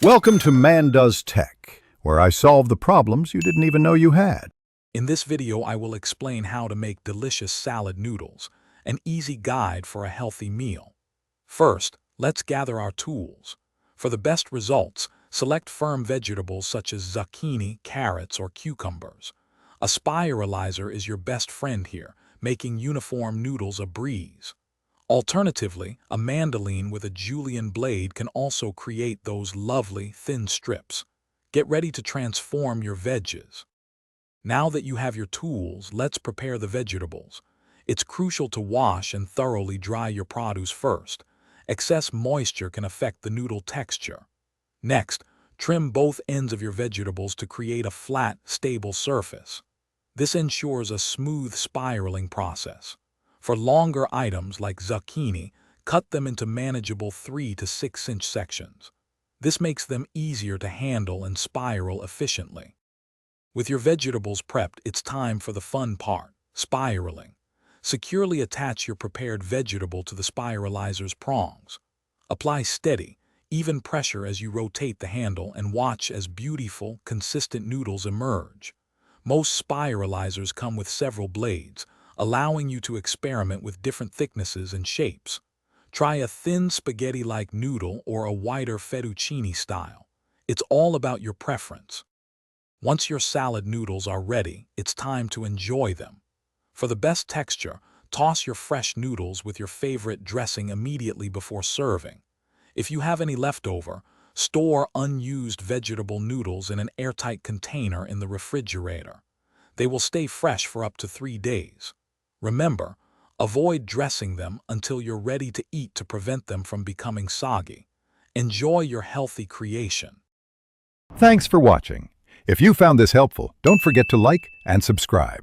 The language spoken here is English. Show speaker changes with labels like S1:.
S1: Welcome to Man Does Tech, where I solve the problems you didn't even know you had.
S2: In this video, I will explain how to make delicious salad noodles, an easy guide for a healthy meal. First, let's gather our tools. For the best results, select firm vegetables such as zucchini, carrots, or cucumbers. A spiralizer is your best friend here, making uniform noodles a breeze. Alternatively, a mandolin with a julienne blade can also create those lovely, thin strips. Get ready to transform your veggies. Now that you have your tools, let's prepare the vegetables. It's crucial to wash and thoroughly dry your produce first. Excess moisture can affect the noodle texture. Next, trim both ends of your vegetables to create a flat, stable surface. This ensures a smooth spiraling process. For longer items like zucchini, cut them into manageable 3 to 6 inch sections. This makes them easier to handle and spiral efficiently. With your vegetables prepped, it's time for the fun part, spiraling. Securely attach your prepared vegetable to the spiralizer's prongs. Apply steady, even pressure as you rotate the handle and watch as beautiful, consistent noodles emerge. Most spiralizers come with several blades, allowing you to experiment with different thicknesses and shapes. Try a thin spaghetti-like noodle or a wider fettuccine style. It's all about your preference. Once your salad noodles are ready, it's time to enjoy them. For the best texture, toss your fresh noodles with your favorite dressing immediately before serving. If you have any leftover, store unused vegetable noodles in an airtight container in the refrigerator. They will stay fresh for up to 3 days. Remember, avoid dressing them until you're ready to eat to prevent them from becoming soggy. Enjoy your healthy creation.
S1: Thanks for watching. If you found this helpful, don't forget to like and subscribe.